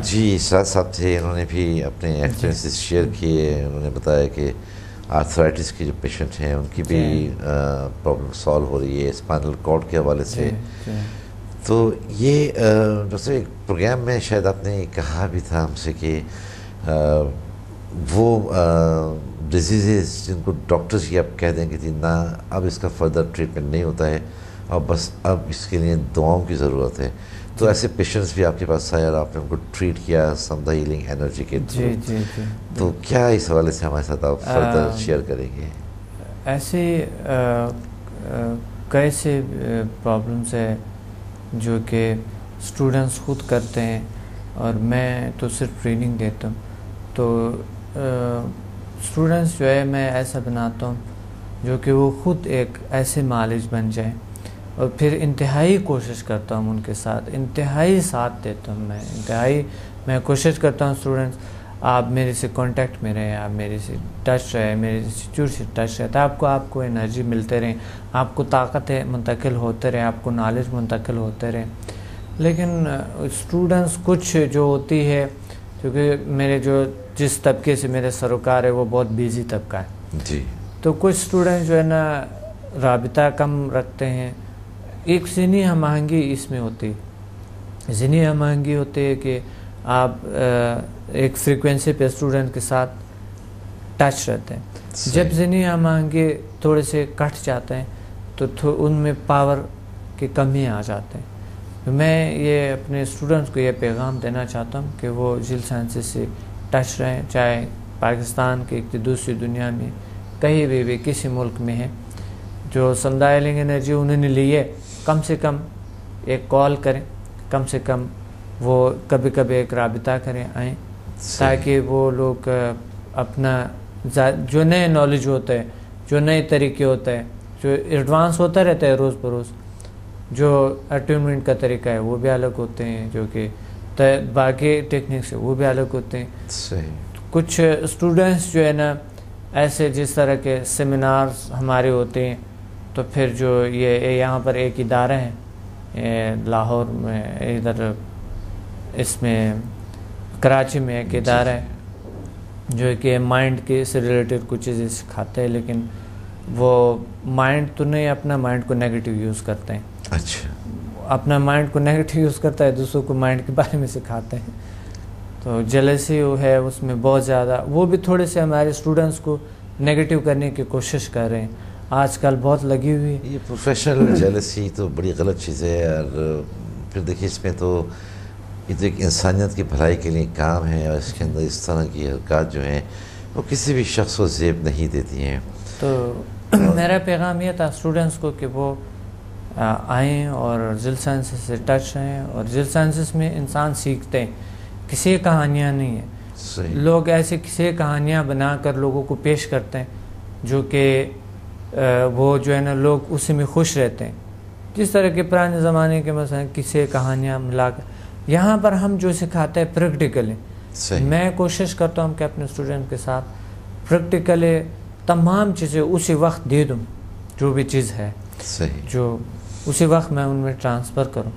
جی سراد صاحب تھے، انہوں نے بھی اپنے ایکسپیرینسز شیئر کیے. انہوں نے بتایا کہ آرتھرائٹس کے جو پیشنٹ ہیں ان کی بھی پرابلم سالو ہو رہی ہے اسپائنل کارڈ کے حوالے سے. تو یہ دوستوں ایک پروگرام میں شاید آپ نے کہا بھی تھا ہم سے کہ وہ ڈیزیزز جن کو ڈاکٹرز یہ اب کہہ دیں کہ نہ اب اس کا فردر ٹریٹمنٹ نہیں ہوتا ہے اور بس اب اس کے لیے دعاؤں کی ضرورت ہے، تو ایسے پیشنٹس بھی آپ کے پاس آئے اور آپ نے ان کو ٹریٹ کیا سمدھا ہیلنگ انرجی کے تھرو. تو کیا اس حوالے سے ہمارے ساتھ آپ فردر شیئر کریں گے؟ ایسے کئی سے پرابلمس ہے جو کہ اسٹوڈنٹس خود کرتے ہیں اور میں تو صرف ٹریننگ دیتا ہوں. تو اسٹوڈنٹس جو ہے میں ایسا بناتا ہوں جو کہ وہ خود ایک ایسے معالج بن جائیں، اور پھر انتہائی کوشش کرتا ہوں ان کے ساتھ، انتہائی ساتھ دیتا ہوں میں کوشش کرتا ہوں اسٹوڈنٹس آپ میرے سے کانٹیکٹ میں رہیں، آپ میرے سے ٹچ رہے، میرے انسٹیٹیوٹ سے ٹچ رہے، تو آپ کو انرجی ملتے رہیں، آپ کو طاقت منتقل ہوتے رہیں، آپ کو نالج منتقل ہوتے رہیں. لیکن اسٹوڈنٹس کچھ جو ہوتی ہے، کیونکہ میرے جس طبقے سے میرے سروکار ہے وہ بہت بیزی طبقہ ہے جی، تو کچھ اسٹوڈنٹ جو ہے نا رابطہ کم رکھتے ہیں. ایک ذہنی ہم آہنگی اس میں ہوتی ہے، ذہنی ہم آہنگی ہوتی ہے کہ آپ ایک فریکوینسی پہ اسٹوڈنٹ کے ساتھ ٹچ رہتے ہیں. جب ذہنی ہم آہنگی تھوڑے سے کٹ جاتے ہیں تو ان میں پاور کی کمی آ جاتے ہیں. میں یہ اپنے اسٹوڈنٹس کو یہ پیغام دینا چاہتا ہوں کہ وہ جل سائنسز سے ٹچ رہیں، چاہے پاکستان کے دوسری دنیا میں کہیں بھی کسی ملک میں ہے. جو سمدھا ہیلنگ انرجی انہوں نے لی ہے، کم سے کم ایک کال کریں، کم سے کم وہ کبھی کبھی ایک رابطہ کریں آئیں، تاکہ وہ لوگ اپنا جو نئے نالج ہوتا ہے، جو نئے طریقے ہوتا ہے، جو ایڈوانس ہوتا رہتا ہے روز بروز، جو اٹیونمنٹ کا طریقہ ہے وہ بھی الگ ہوتے ہیں، جو کہ باقی ٹیکنیکس ہے وہ بھی الگ ہوتے ہیں. کچھ اسٹوڈنٹس جو ہے نا ایسے جس طرح کے سیمینارز ہمارے ہوتے ہیں، تو پھر جو یہ یہاں پر ایک ادارہ ہے لاہور میں، ادھر اس میں کراچی میں ایک ادارہ ہے جو کہ مائنڈ کے سے ریلیٹڈ کچھ چیزیں سکھاتے ہیں، لیکن وہ مائنڈ تو نہیں، اپنا مائنڈ کو نیگیٹو یوز کرتے ہیں. اچھا، اپنا مائنڈ کو نیگیٹو یوز کرتا ہے، دوسروں کو مائنڈ کے بارے میں سکھاتے ہیں. تو جیلسی ہے اس میں بہت زیادہ، وہ بھی تھوڑے سے ہمارے اسٹوڈنٹس کو نیگیٹو کرنے کی کوشش کر رہے ہیں، آج کل بہت لگی ہوئی ہے. یہ پروفیشنل جیلسی تو بڑی غلط چیز ہے، اور پھر دیکھیے اس میں تو یہ تو ایک انسانیت کی بھلائی کے لیے کام ہے، اور اس کے اندر اس طرح کی حرکات جو ہیں وہ کسی بھی شخص کو زیب نہیں دیتی ہیں. تو میرا پیغام یہ تھا اسٹوڈنٹس کو کہ وہ آئیں اور جل سائنسز سے ٹچ رہیں، اور جل سائنسز میں انسان سیکھتے ہیں، کسی کہانیاں نہیں ہیں. لوگ ایسے کسی کہانیاں بنا کر لوگوں کو پیش کرتے ہیں جو کہ وہ جو ہے نا لوگ اسی میں خوش رہتے ہیں، جس طرح کے پرانے زمانے کے مثلا کسی کہانیاں ملا کر. یہاں پر ہم جو سکھاتے ہیں پریکٹیکلی، میں کوشش کرتا ہوں کہ اپنے اسٹوڈنٹ کے ساتھ پریکٹیکلی تمام چیزیں اسی وقت دے دوں، جو بھی چیز ہے جو اسی وقت میں ان میں ٹرانسفر کروں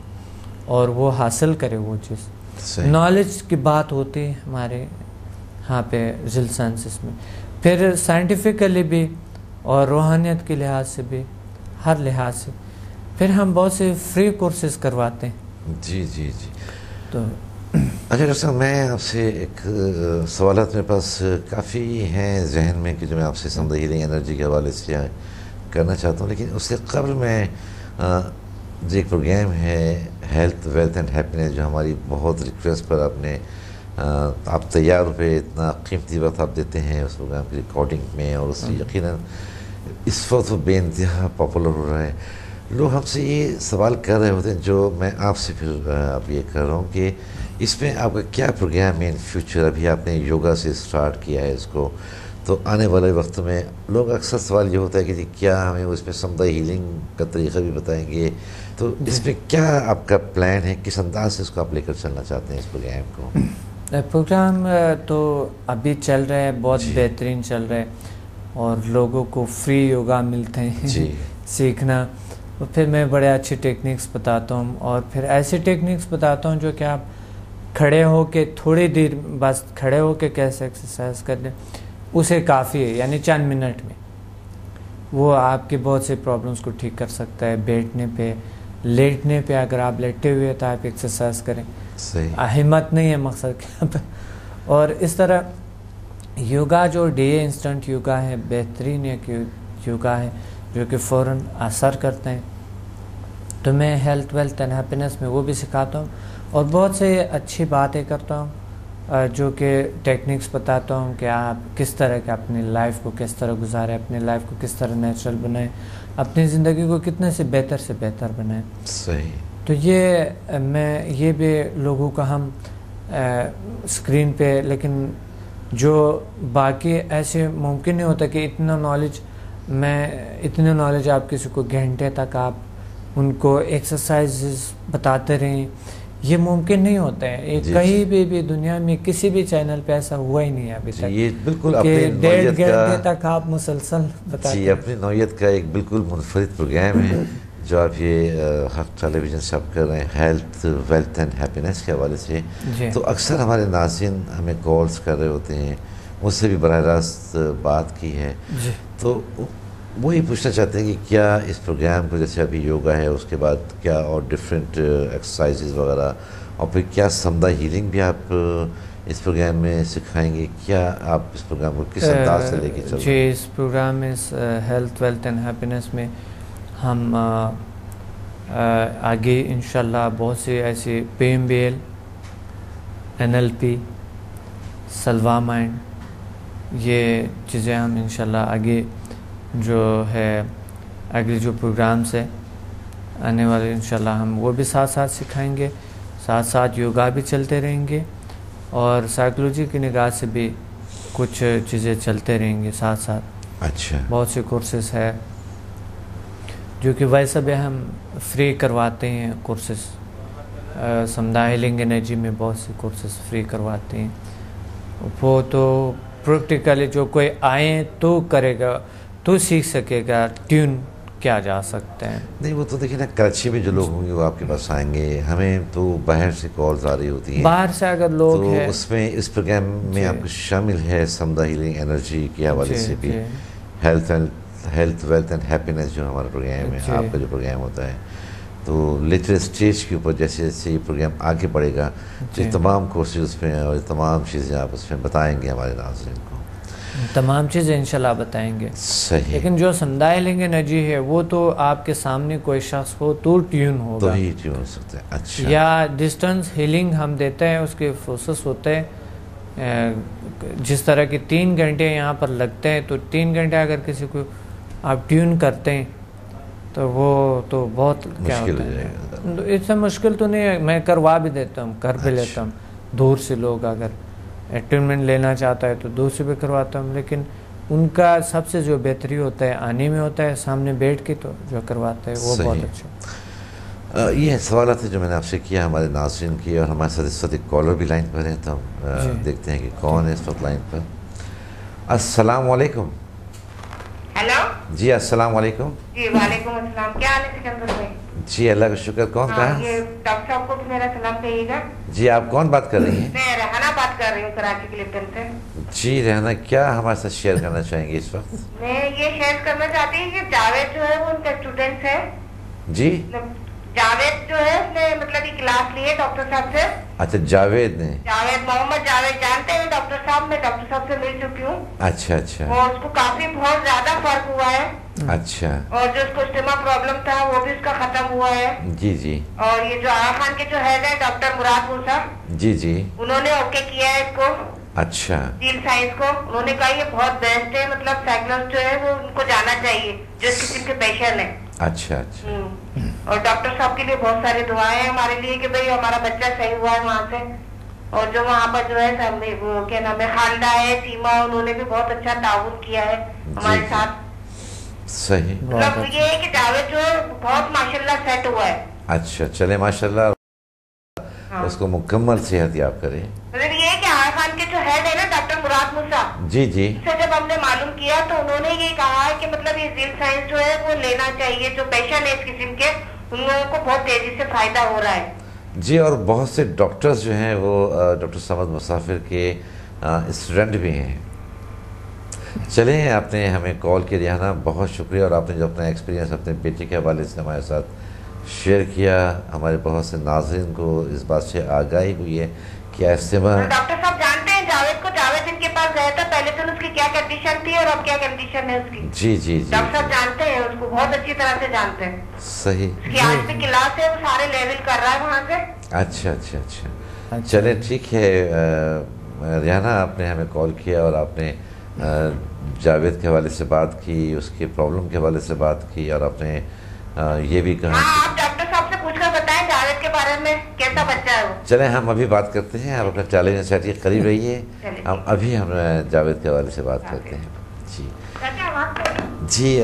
اور وہ حاصل کرے وہ چیز. نالج کی بات ہوتی ہے ہمارے یہاں پہ جل سائنسز میں، پھر سائنٹیفکلی بھی اور روحانیت کے لحاظ سے بھی، ہر لحاظ سے. پھر ہم بہت سے فری کورسز کرواتے ہیں. جی جی جی. تو اچھا ڈاکٹر صاحب، میں آپ سے ایک سوالات میرے پاس کافی ہیں ذہن میں کہ جو میں آپ سے سمدھا ہیلنگ انرجی کے حوالے سے کرنا چاہتا ہوں، لیکن اس سے قبل میں جو ایک پروگرام ہے ہیلتھ ویلتھ اینڈ ہیپینس، جو ہماری بہت ریکویسٹ پر آپ تیار ہو پہ اتنا قیمتی وقت آپ دیتے ہیں اس پروگرام کی ریکارڈنگ میں، اور اس سے یقیناً اس وقت وہ بے انتہا پاپولر ہو رہا ہے. لوگ ہم سے یہ سوال کر رہے ہوتے ہیں جو میں آپ سے پھر اب یہ کر رہا ہوں کہ اس میں آپ کا کیا پروگرام ہے ان فیوچر؟ ابھی آپ نے یوگا سے اسٹارٹ کیا ہے اس کو، تو آنے والے وقت میں لوگ اکثر سوال یہ ہوتا ہے کہ جی کیا ہمیں اس میں سمدھا ہیلنگ کا طریقہ بھی بتائیں گے؟ تو اس میں کیا آپ کا پلان ہے، کس انداز سے اس کو آپ لے کر چلنا چاہتے ہیں اس پروگرام کو؟ پروگرام تو ابھی چل رہا ہے، بہت بہترین چل رہا ہے، اور لوگوں کو فری یوگا ملتے ہیں سیکھنا. اور پھر میں بڑے اچھے ٹیکنیکس بتاتا ہوں، اور پھر ایسے ٹیکنیکس بتاتا ہوں جو کہ آپ کھڑے ہو کے تھوڑی دیر بس کھڑے ہو کے کیسے ایکسرسائز کر لیں اسے کافی ہے، یعنی چند منٹ میں وہ آپ کی بہت سی پرابلمس کو ٹھیک کر سکتا ہے. بیٹھنے پہ لیٹنے پہ اگر آپ لیٹے ہوئے تو آپ ایکسرسائز کریں. ہمت نہیں ہے مقصد کے پہ. اور اس طرح یوگا جو ڈے انسٹنٹ یوگا ہے بہترین ایک یوگا ہے جو کہ فوراً اثر کرتے ہیں. تو میں ہیلتھ ویلتھ اینڈ ہیپینس میں وہ بھی سکھاتا ہوں اور بہت سے اچھی باتیں کرتا ہوں جو کہ ٹیکنکس بتاتا ہوں کہ آپ کس طرح کے اپنی لائف کو کس طرح گزاریں، اپنی لائف کو کس طرح نیچرل بنائیں، اپنی زندگی کو کتنے سے بہتر بنائیں. صحیح. تو یہ بھی لوگوں کا ہم اسکرین پہ، لیکن جو باقی ایسے ممکن نہیں ہوتا کہ اتنا نالج آپ کسی کو گھنٹے تک آپ ان کو ایکسرسائزز بتاتے رہیں، یہ ممکن نہیں ہوتا ہے. کہیں بھی دنیا میں کسی بھی چینل پہ ایسا ہوا ہی نہیں ہے ابھی تک یہ بالکل کہ اپنی 1.5 نوعیت گھنٹے تک آپ مسلسل بتاتے ہیں. اپنی نوعیت کا ایک بالکل منفرد پروگرام ہے جو آپ یہ حق ٹیلی ویژن سے آپ کر رہے ہیں ہیلتھ ویلتھ اینڈ ہیپینس کے حوالے سے. تو اکثر ہمارے ناظرین ہمیں کالز کر رہے ہوتے ہیں، مجھ سے بھی براہ راست بات کی ہے. تو وہی پوچھنا چاہتے ہیں کہ کیا اس پروگرام کو، جیسے ابھی یوگا ہے اس کے بعد کیا اور ڈفرینٹ ایکسرسائزز وغیرہ، اور پھر کیا سمدہ ہیلنگ بھی آپ اس پروگرام میں سکھائیں گے؟ کیا آپ اس پروگرام کو کس انداز سے لے کے چل رہے ہیں؟ جی، اس پروگرام میں ہیلتھ ویلتھ اینڈ ہیپینس میں ہم آگے انشاءاللہ بہت سی ایسی PMBL، NLP، سلوا مائنڈ، یہ چیزیں ہم انشاءاللہ آگے جو ہے اگلی جو پروگرامس ہے آنے والے انشاءاللہ ہم وہ بھی ساتھ ساتھ سکھائیں گے. ساتھ یوگا بھی چلتے رہیں گے اور سائیکلوجی کی نگاہ سے بھی کچھ چیزیں چلتے رہیں گے ساتھ ساتھ. اچھا. بہت سے کورسز ہے جو کہ ویسے بھی ہم فری کرواتے ہیں کورسز. سمدھا ہیلنگ انرجی میں بہت سے کورسز فری کرواتے ہیں. وہ تو پریکٹیکلی جو کوئی آئیں تو کرے گا تو سیکھ سکے گا ٹیون کیا جا سکتے ہیں. نہیں وہ تو دیکھیں نا، کراچی میں جو لوگ ہوں گے وہ آپ کے پاس آئیں گے. ہمیں تو باہر سے کالز آ رہی ہوتی ہیں، باہر سے اگر لوگ ہیں تو اس میں اس پروگرام میں آپ کو شامل ہے سمدھا ہیلنگ انرجی کے حوالے سے بھی، ہیلتھ ویلتھ اینڈ ہیپینس جو ہمارا پروگرام ہے، آپ کا جو پروگرام ہوتا ہے. تو لیٹر اسٹیج کے اوپر جیسے جیسے یہ پروگرام آگے بڑھے گا یہ تمام کورسز اس میں اور تمام چیزیں آپ اس میں بتائیں گے ہمارے ناظرین کو. تمام چیزیں انشاءاللہ بتائیں گے. صحیح. لیکن جو سمدھا ہیلنگ انرجی ہے وہ تو آپ کے سامنے کوئی شخص ہو تو ٹیون ہوگا، تو ہی ٹیون ہو سکتا ہے. اچھا. یا ڈسٹنس ہیلنگ ہم دیتے ہیں، اس کے پروسیس ہوتے ہیں جس طرح کے 3 گھنٹے یہاں پر لگتے ہیں. تو 3 گھنٹے اگر کسی کو آپ ٹیون کرتے ہیں تو وہ تو بہت کیا ہوتا ہے، اس سے مشکل تو نہیں ہے. میں کروا بھی دیتا ہوں، کر بھی لیتا ہوں. دور سے لوگ اگر اٹینمنٹ لینا چاہتا ہے تو دور سے بھی کرواتا ہوں، لیکن ان کا سب سے جو بہتری ہوتا ہے آنے میں ہوتا ہے، سامنے بیٹھ کے تو جو کرواتا ہے وہ بہت اچھا. یہ سوالات جو میں نے آپ سے کیا ہمارے ناظرین کی، اور ہمارے ساتھ اس وقت ایک کالر بھی لائن پر ہے، تو ہم دیکھتے ہیں کہ کون ہے اس وقت لائن پر. السلام علیکم. ہیلو. جی السلام علیکم. جی وعلیکم السلام. کیا حال ہے سکندر بھائی؟ جی اللہ کا شکر. کون کہاں؟ یہ ڈاکٹر صاحب کو بھی میرا سلام کہیے گا. جی آپ کون بات کر رہی ہیں؟ میں ریحانہ بات کر رہی ہوں کراچی کے لپٹن سے. جی ریحانہ، کیا ہمارے ساتھ شیئر کرنا چاہیں گے اس وقت؟ میں یہ شیئر کرنا چاہتی ہوں کہ جاوید جو ہے وہ ان کا اسٹوڈنٹ ہے. جی جاوید جو ہے اس نے مطلب یہ کلاس لی ہے ڈاکٹر صاحب سے. اچھا جاوید نے. جاوید محمد جاوید جانتے ہیں ڈاکٹر صاحب؟ میں ڈاکٹر صاحب سے مل چکی ہوں. اچھا اچھا. اور اس کو کافی بہت زیادہ فرق ہوا ہے. اچھا. اور جو اس کو اسٹما پرابلم تھا وہ بھی اس کا ختم ہوا ہے. جی جی. اور یہ جو آغا خان کے جو ہیڈ ہے ڈاکٹر مراد موسیٰ، جی جی، انہوں نے اوکے کیا ہے اس کو. اچھا. جیل سائنس کو انہوں نے کہا یہ بہت بیسٹ ہے، مطلب سائیکلسٹ جو ہے وہ ان کو جانا چاہیے جو اس قسم کے پیشنٹ ہیں. اچھا اچھا. اور ڈاکٹر صاحب کے لیے بہت ساری دعائیں ہیں ہمارے لیے کہ بھئی ہمارا بچہ صحیح ہوا ہے وہاں سے. اور جو وہاں پر جو ہے وہ کیا نام ہے خالدہ ہے سیما، انہوں نے بھی بہت اچھا تعاون کیا ہے ہمارے ساتھ. صحیح. مطلب یہ ہے کہ جاوید جو ہے بہت ماشاءاللہ سیٹ ہوا ہے. اچھا چلے ماشاءاللہ اس کو مکمل صحت یاب کرے. مطلب یہ ہے کہ آغا خان کے جو ہیڈ ہے نا ڈاکٹر مراد موسیٰ، جی جی، سے جب ہم نے معلوم کیا تو انہوں نے یہ کہا ہے کہ مطلب یہ زیل سائنس جو ہے وہ لینا چاہیے. جو پیشنٹ ہے اس قسم کے ان لوگوں کو بہت تیزی سے فائدہ ہو رہا ہے. جی، اور بہت سے ڈاکٹرز جو ہیں وہ ڈاکٹر صمد مسافر کے اسٹوڈنٹ بھی ہیں. چلیں، آپ نے ہمیں کال کی ریحانہ، بہت شکریہ، اور آپ نے جو اپنا ایکسپیرینس اپنے بیٹے کے حوالے سے ہمارے ساتھ شیئر کیا. ہمارے بہت سے ناظرین کو اس بات سے آگاہی ہوئی ہے کہ استما. ڈاکٹر صاحب جانتے ہیں جاوید کو، جاوید ان کے پاس گیا تھا پہلے دن، اس کی کیا کنڈیشن تھی اور اب کیا کنڈیشن ہے اس کی؟ جی جی جی، ڈاکٹر صاحب جانتے ہیں اس کو، بہت اچھی طرح سے جانتے ہیں. صحیح. اس کی آج بھی کلاس ہے، وہ سارے لیول کر رہا ہے وہاں سے. اچھا اچھا اچھا، چلیں ٹھیک ہے. ریحانہ، آپ نے ہمیں کال کیا اور آپ نے جاوید کے حوالے سے بات کی، اس کے پرابلم کے حوالے سے بات کی، اور آپ نے یہ بھی کہا. ہاں، آپ ڈاکٹر صاحب سے پوچھ کر بتائیں جاوید کے بارے میں، کیسا بچہ ہے وہ. چلیں ہم ابھی بات کرتے ہیں. آپ اپنا ٹیلی سیٹ کے قریب رہیے. ابھی ہم جاوید کے حوالے سے بات کرتے ہیں. جی جی،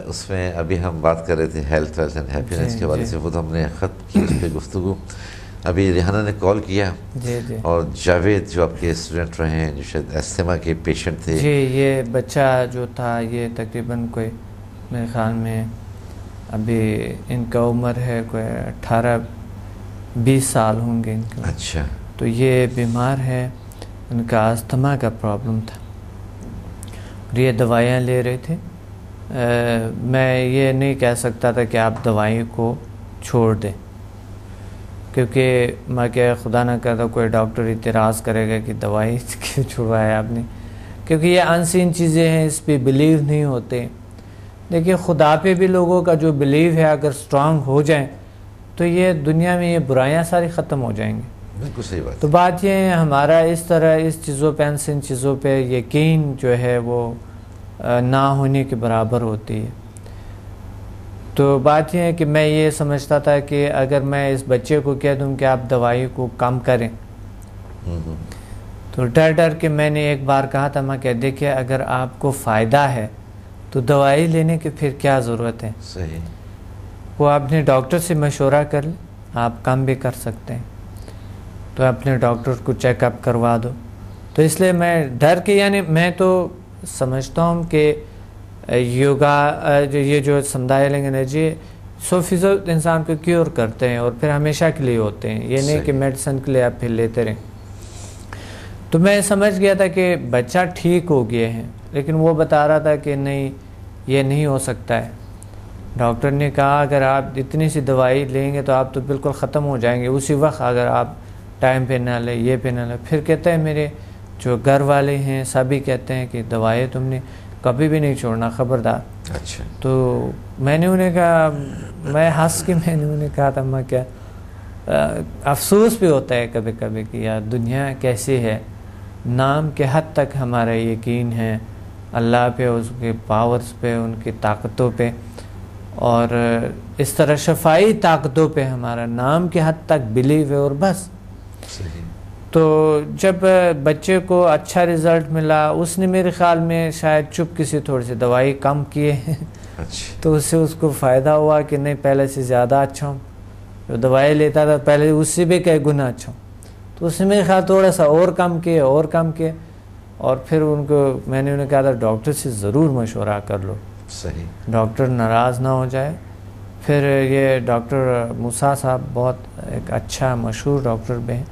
اس میں ابھی ہم بات کر رہے تھے ہیلتھ اینڈ ہیپینس کے حوالے سے. وہ تو ہم نے ختم کی اس پہ گفتگو. ابھی ریحانہ نے کال کیا، اور جاوید جو آپ کے اسٹوڈنٹ رہے ہیں، جو شاید استما کے پیشنٹ تھے. جی، یہ بچہ جو تھا یہ تقریباً کوئی میرے خیال میں ابھی ان کا عمر ہے کوئی 18-20 سال ہوں گے ان کے. اچھا. تو یہ بیمار ہے، ان کا استما کا پرابلم تھا، اور یہ دوائیاں لے رہے تھے. میں یہ نہیں کہہ سکتا تھا کہ آپ دوائی کو چھوڑ دیں، کیونکہ میں کہ خدا نہ کرتا کوئی ڈاکٹر اعتراض کرے گا کہ دوائی کیوں چھڑوایا آپ نے، کیونکہ یہ انسین چیزیں ہیں، اس پہ بلیو نہیں ہوتے. دیکھیے، خدا پہ بھی لوگوں کا جو بلیو ہے اگر سٹرونگ ہو جائیں تو یہ دنیا میں یہ برائیاں ساری ختم ہو جائیں گی. بالکل صحیح بات. تو بات یہ ہے، ہمارا اس طرح اس چیزوں پہ، انسین چیزوں پہ یقین جو ہے وہ نہ ہونے کے برابر ہوتی ہے. تو بات یہ ہے کہ میں یہ سمجھتا تھا کہ اگر میں اس بچے کو کہہ دوں کہ آپ دوائی کو کم کریں، تو ڈر کے میں نے ایک بار کہا تھا، میں کہ دیکھیں اگر آپ کو فائدہ ہے تو دوائی لینے کی پھر کیا ضرورت ہے. صحیح. وہ اپنے ڈاکٹر سے مشورہ کر لیں، آپ کم بھی کر سکتے ہیں، تو اپنے ڈاکٹر کو چیک اپ کروا دو. تو اس لیے میں ڈر کے، یعنی میں تو سمجھتا ہوں کہ یوگا یہ جو سمدھا ہیلنگ انرجی 100% انسان کو کیور کرتے ہیں، اور پھر ہمیشہ کے لیے ہوتے ہیں. یہ نہیں کہ میڈیسن کے لیے آپ پھر لیتے رہیں. تو میں سمجھ گیا تھا کہ بچہ ٹھیک ہو گئے ہیں، لیکن وہ بتا رہا تھا کہ نہیں، یہ نہیں ہو سکتا ہے. ڈاکٹر نے کہا اگر آپ اتنی سی دوائی لیں گے تو آپ تو بالکل ختم ہو جائیں گے اسی وقت، اگر آپ ٹائم پہ نہ لیں، یہ پہ نہ لیں. پھر کہتے ہیں میرے جو گھر والے ہیں سبھی کہتے ہیں کہ دوائی تم نے کبھی بھی نہیں چھوڑنا، خبردار. اچھا. تو میں نے انہیں کہا، میں ہنس کے میں نے انہیں کہا تھا، میں کیا افسوس بھی ہوتا ہے کبھی کبھی کہ یار دنیا کیسی ہے. نام کے حد تک ہمارا یقین ہے اللہ پہ، اس کے پاورز پہ، ان کی طاقتوں پہ، اور اس طرح شفائی طاقتوں پہ ہمارا نام کے حد تک بلیو ہے، اور بس. صحیح. تو جب بچے کو اچھا رزلٹ ملا، اس نے میرے خیال میں شاید چپ کسی تھوڑی سی دوائی کم کیے ہیں، تو اس سے اس کو فائدہ ہوا کہ نہیں پہلے سے زیادہ اچھا ہوں. جو دوائی لیتا تھا پہلے اس سے بھی کئی گنا اچھا ہوں. تو اس نے میرے خیال تھوڑا سا اور کم کیے، اور پھر ان کو میں نے انہیں کہا تھا ڈاکٹر سے ضرور مشورہ کر لو. صحیح. ڈاکٹر ناراض نہ ہو جائے. پھر یہ ڈاکٹر موسیٰ صاحب بہت ایک اچھا مشہور ڈاکٹر بھی ہیں،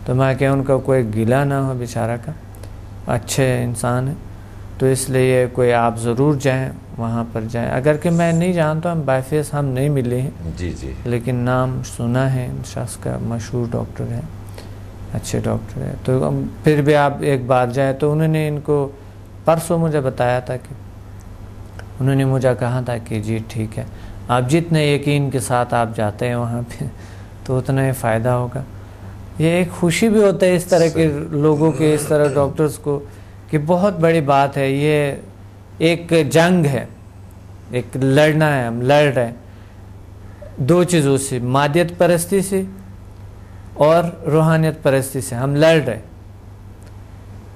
تو میں کہ ان کا کوئی گلہ نہ ہو بیچارہ کا، اچھے انسان ہیں. تو اس لیے کوئی آپ ضرور جائیں، وہاں پر جائیں. اگر کہ میں نہیں جانتا ہوں، بائی فیس ہم نہیں ملے ہیں، جی جی، لیکن نام سنا ہے شخص کا، مشہور ڈاکٹر ہے، اچھے ڈاکٹر ہے. تو پھر بھی آپ ایک بار جائیں. تو انہوں نے ان کو پرسوں مجھے بتایا تھا کہ انہوں نے مجھے کہا تھا کہ جی ٹھیک ہے، آپ جتنے یقین کے ساتھ آپ جاتے ہیں وہاں پہ تو اتنا ہی فائدہ ہوگا. یہ ایک خوشی بھی ہوتا ہے اس طرح کے لوگوں کے، اس طرح ڈاکٹرز کو، کہ بہت بڑی بات ہے. یہ ایک جنگ ہے، ایک لڑنا ہے، ہم لڑ رہے ہیں دو چیزوں سے، مادیت پرستی سے اور روحانیت پرستی سے. ہم لڑ رہے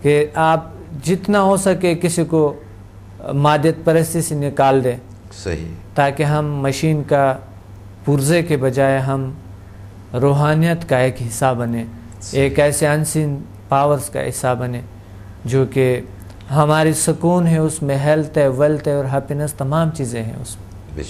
کہ آپ جتنا ہو سکے کسی کو مادیت پرستی سے نکال دیں. صحیح. تاکہ ہم مشین کا پرزے کے بجائے ہم روحانیت کا ایک حصہ بنے، ایک ایسے انسین پاورز کا حصہ بنے جو کہ ہماری سکون ہے، اس میں ہیلتھ ہے، ویلتھ ہے، اور ہیپینس، تمام چیزیں ہیں اس میں.